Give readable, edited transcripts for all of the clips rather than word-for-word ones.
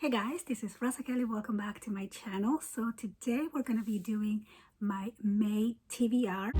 Hey guys, this is Rosa Kelly. Welcome back to my channel. So today we're going to be doing my May TBR.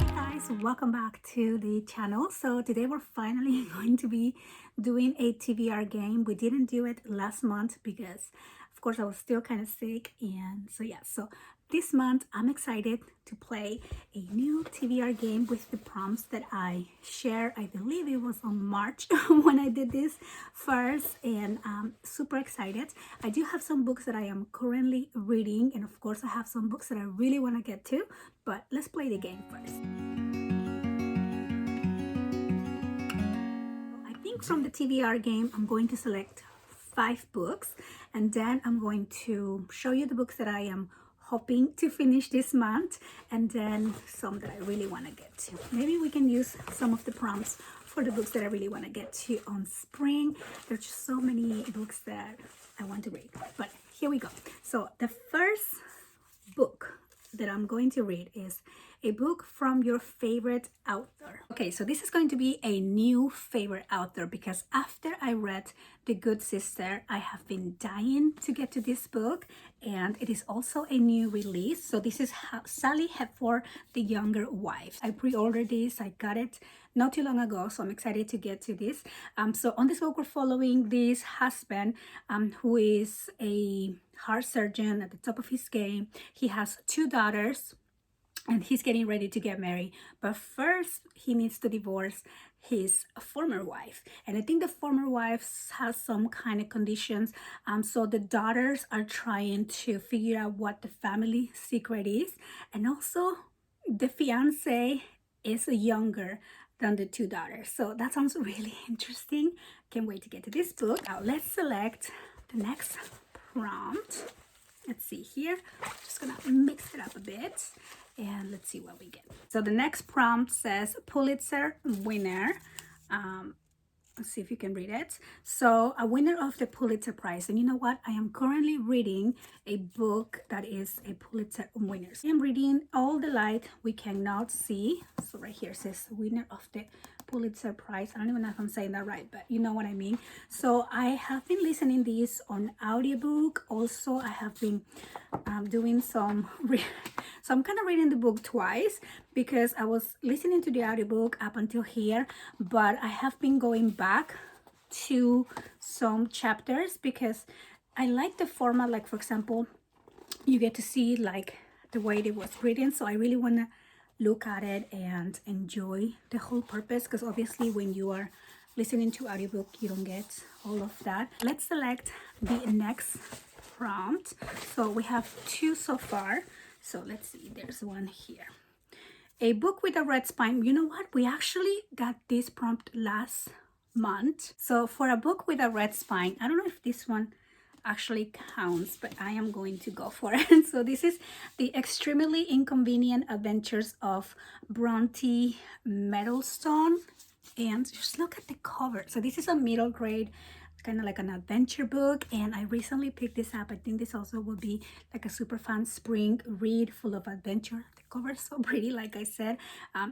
Hi guys, welcome back to the channel. So today we're finally going to be doing a TBR game. We didn't do it last month because of course I was still kind of sick, and so this month I'm excited to play a new TBR game with the prompts that I shared. I believe it was on March when I did this first, and I'm super excited. I do have some books that I am currently reading, and of course I have some books that I really want to get to, but let's play the game first. I think from the TBR game I'm going to select 5 books, and then I'm going to show you the books that I am hoping to finish this month, and then some that I really want to get to. Maybe we can use some of the prompts for the books that I really want to get to on spring. There's just so many books that I want to read, but here we go. So the first book that I'm going to read is a book from your favorite author. Okay, so this is going to be a new favorite author because after I read The Good Sister, I have been dying to get to this book, and it is also a new release. So this is Sally Hepworth, The Younger Wife. I pre-ordered this, I got it not too long ago, so I'm excited to get to this. So on this book, we're following this husband who is a heart surgeon at the top of his game. He has 2 daughters, and he's getting ready to get married, but first he needs to divorce his former wife, and I think the former wife has some kind of conditions, so the daughters are trying to figure out what the family secret is, and also the fiance is younger than the 2 daughters, so that sounds really interesting. Can't wait to get to this book. Now let's select the next prompt. Let's see here, just gonna mix it up a bit and let's see what we get. So the next prompt says Pulitzer winner. Let's see if you can read it. So a winner of the Pulitzer Prize. And you know what? I am currently reading a book that is a Pulitzer winner. I am reading All the Light We Cannot See. So right here it says winner of the Pulitzer Prize. I don't even know if I'm saying that right, but you know what I mean. So I have been listening this on audiobook. Also, I have been doing some so I'm kind of reading the book twice because I was listening to the audiobook up until here, but I have been going back to some chapters because I like the format. Like, for example, you get to see like the way it was written, so I really want to look at it and enjoy the whole purpose, because obviously when you are listening to audiobook you don't get all of that. Let's select the next prompt. So we have 2 so far, so let's see, there's one here. A book with a red spine. You know what, we actually got this prompt last month. So for a book with a red spine, I don't know if this one actually counts, but I am going to go for it. So this is The Extremely Inconvenient Adventures of Bronte Meadowstone, and just look at the cover. So this is a middle grade, kind of like an adventure book, and I recently picked this up. I think this also will be like a super fun spring read full of adventure. The cover is so pretty, like I said.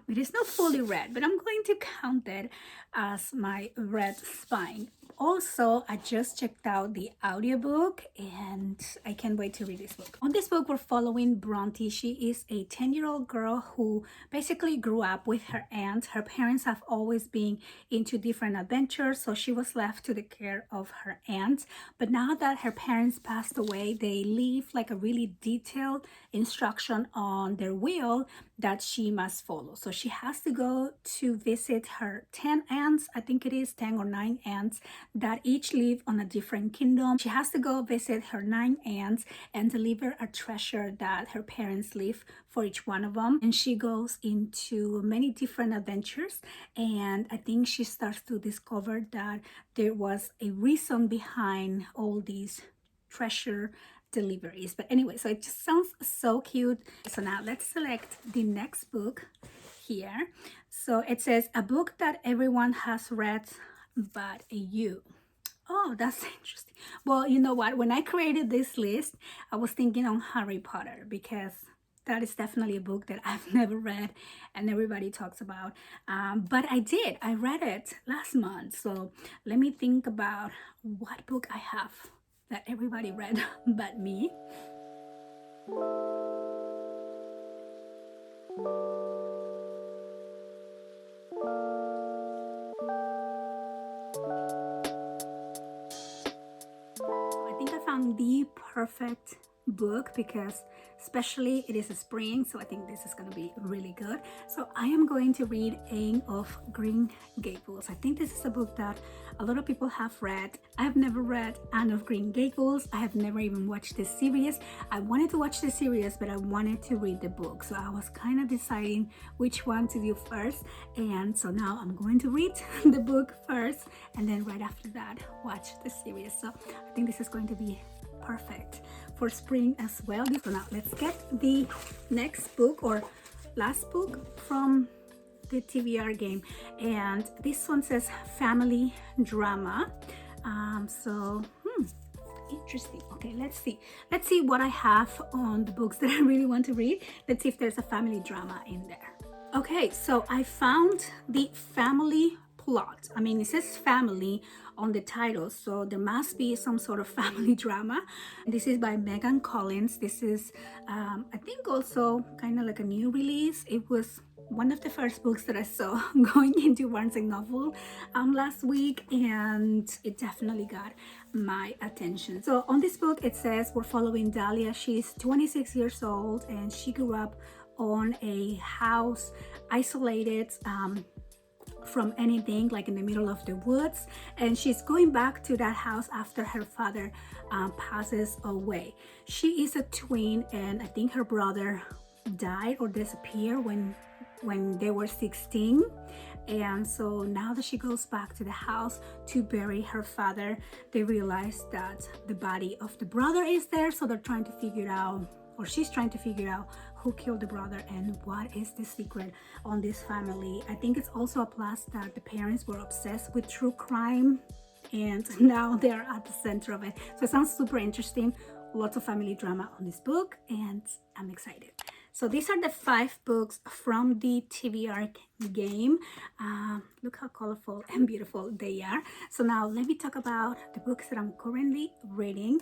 It is not fully red, but I'm going to count it as my red spine. Also, I just checked out the audiobook and I can't wait to read this book. On this book, we're following Bronte. She is a 10-year-old girl who basically grew up with her aunt. Her parents have always been into different adventures, so she was left to the care of her aunt. But now that her parents passed away, they leave like a really detailed instruction on their will that she must follow. So she has to go to visit her 10 aunts, I think it is 10 or 9 aunts, that each live on a different kingdom. She has to go visit her 9 aunts and deliver a treasure that her parents leave for each one of them. And she goes into many different adventures, and I think she starts to discover that there was a reason behind all these treasure deliveries. But anyway, so it just sounds so cute. So now let's select the next book here. So it says a book that everyone has read but you. Oh, that's interesting. Well, you know what, when I created this list I was thinking on Harry Potter because that is definitely a book that I've never read and everybody talks about. But I read it last month. So let me think about what book I have that everybody read but me. I think I found the perfect book because especially it is a spring, so I think this is going to be really good. So I am going to read Anne of Green Gables. I think this is a book that a lot of people have read. I have never read Anne of Green Gables. I have never even watched the series. I wanted to watch the series, but I wanted to read the book, so I was kind of deciding which one to do first. And so now I'm going to read the book first, and then right after that watch the series. So I think this is going to be perfect for spring as well. So now let's get the next book or last book from the TBR game, and this one says family drama. Interesting. Okay, let's see what I have on the books that I really want to read. Let's see if there's a family drama in there. Okay, so I found the family plot. I mean, it says family on the title, so there must be some sort of family drama. This is by Megan Collins. This is I think also kind of like a new release. It was one of the first books that I saw going into Barnes & Noble last week, and it definitely got my attention. So on this book it says we're following Dahlia. She's 26 years old and she grew up on a house isolated from anything, like in the middle of the woods, and she's going back to that house after her father passes away. She is a twin, and I think her brother died or disappeared when they were 16. And so now that she goes back to the house to bury her father, they realize that the body of the brother is there, so they're trying to figure out, or she's trying to figure out, who killed the brother and what is the secret on this family. I think it's also a plus that the parents were obsessed with true crime and now they're at the center of it. So it sounds super interesting. Lots of family drama on this book and I'm excited. So these are the 5 books from the TBR game. Look how colorful and beautiful they are. So now let me talk about the books that I'm currently reading.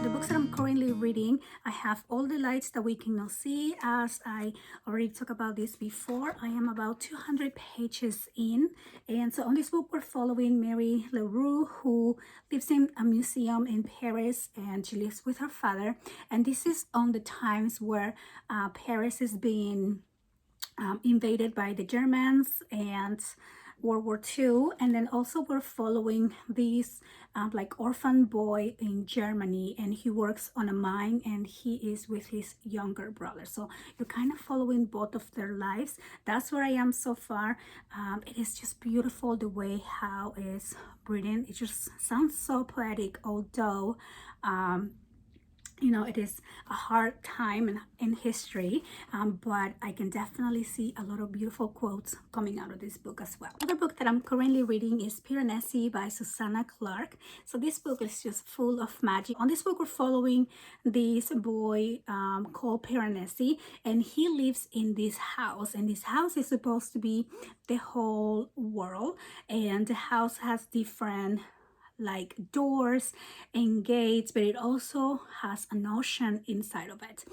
The books that I'm currently reading, I have All the Lights That We Cannot See. As I already talked about this before, I am about 200 pages in. And so on this book, we're following Mary LaRue, who lives in a museum in Paris, and she lives with her father. And this is on the times where Paris is being invaded by the Germans and World War II. And then also we're following this like orphan boy in Germany, and he works on a mine and he is with his younger brother. So you're kind of following both of their lives. That's where I am so far. It is just beautiful the way how it's written. It just sounds so poetic, although you know, it is a hard time in history, but I can definitely see a lot of beautiful quotes coming out of this book as well. Another book that I'm currently reading is Piranesi by Susanna Clarke. So this book is just full of magic. On this book, we're following this boy called Piranesi, and he lives in this house, and this house is supposed to be the whole world, and the house has different like doors and gates, but it also has an ocean inside of it.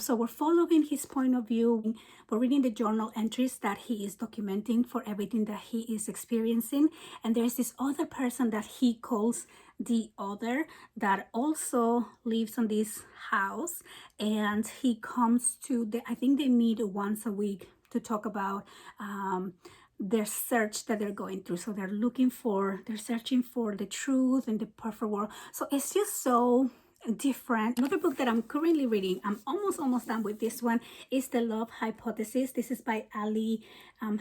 So we're following his point of view. We're reading the journal entries that he is documenting for everything that he is experiencing. And there's this other person that he calls the other that also lives on this house, and he comes to I think they meet once a week to talk about their search that they're going through. So they're searching for the truth and the perfect world. So it's just so different. Another book that I'm currently reading, I'm almost done with this one, is The Love Hypothesis. This is by Ali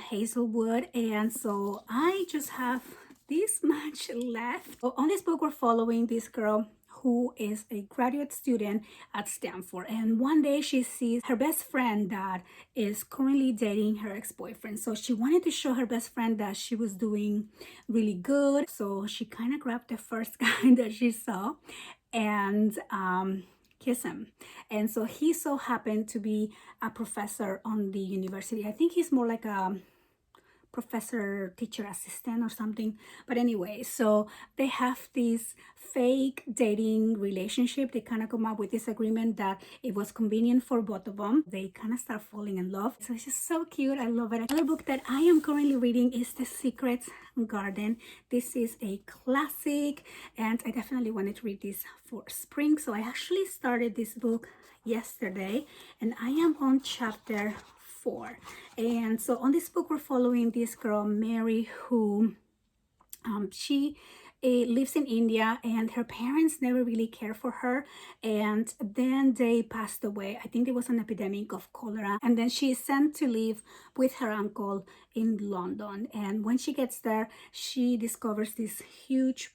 Hazelwood, and so I just have this much left. So on this book, we're following this girl who is a graduate student at Stanford. And one day she sees her best friend that is currently dating her ex-boyfriend. So she wanted to show her best friend that she was doing really good. So she kind of grabbed the first guy that she saw and kiss him. And so he so happened to be a professor on the university. I think he's more like a professor teacher assistant or something, but anyway, so they have this fake dating relationship. They kind of come up with this agreement that it was convenient for both of them. They kind of start falling in love, so it's just so cute. I love it. Another book that I am currently reading is The Secret Garden. This is a classic and I definitely wanted to read this for spring, so I actually started this book yesterday and I am on chapter 4. And so on this book we're following this girl Mary who she lives in India and her parents never really care for her, and then they passed away. I think there was an epidemic of cholera, and then she is sent to live with her uncle in London. And when she gets there, she discovers this huge,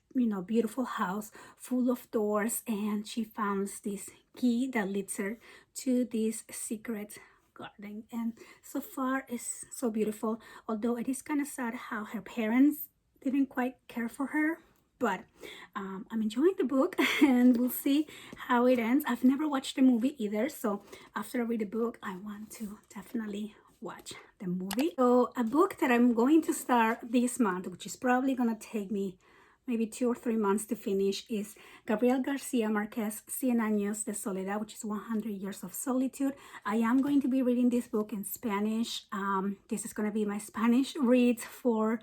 beautiful house full of doors, and she finds this key that leads her to this secret garden. And so far it's so beautiful, although it is kind of sad how her parents didn't quite care for her, but I'm enjoying the book and we'll see how it ends. I've never watched the movie either, so after I read the book I want to definitely watch the movie. So a book that I'm going to start this month, which is probably gonna take me maybe 2 or 3 months to finish, is Gabriel Garcia Marquez, Cien Años de Soledad, which is 100 Years of Solitude. I am going to be reading this book in Spanish. This is going to be my Spanish read for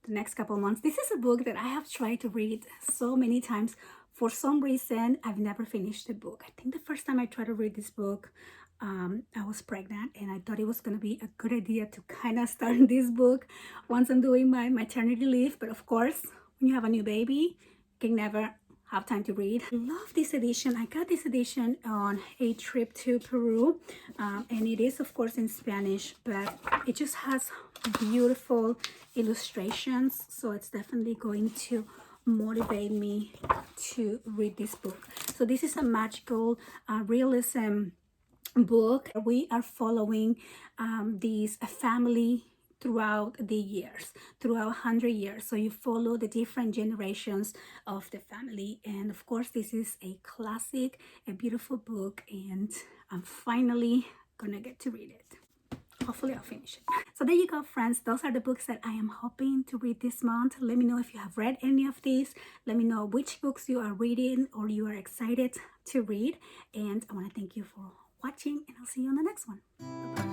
the next couple months. This is a book that I have tried to read so many times. For some reason, I've never finished the book. I think the first time I tried to read this book, I was pregnant and I thought it was going to be a good idea to kind of start this book once I'm doing my maternity leave. But of course, when you have a new baby, you can never have time to read. I love this edition. I got this edition on a trip to Peru, and it is of course in Spanish, but it just has beautiful illustrations, so it's definitely going to motivate me to read this book. So this is a magical realism book. We are following this family throughout the years, throughout 100 years. So you follow the different generations of the family. And of course, this is a classic, a beautiful book, and I'm finally gonna get to read it. Hopefully I'll finish it. So there you go, friends. Those are the books that I am hoping to read this month. Let me know if you have read any of these. Let me know which books you are reading or you are excited to read. And I want to thank you for watching, and I'll see you on the next one. Bye-bye.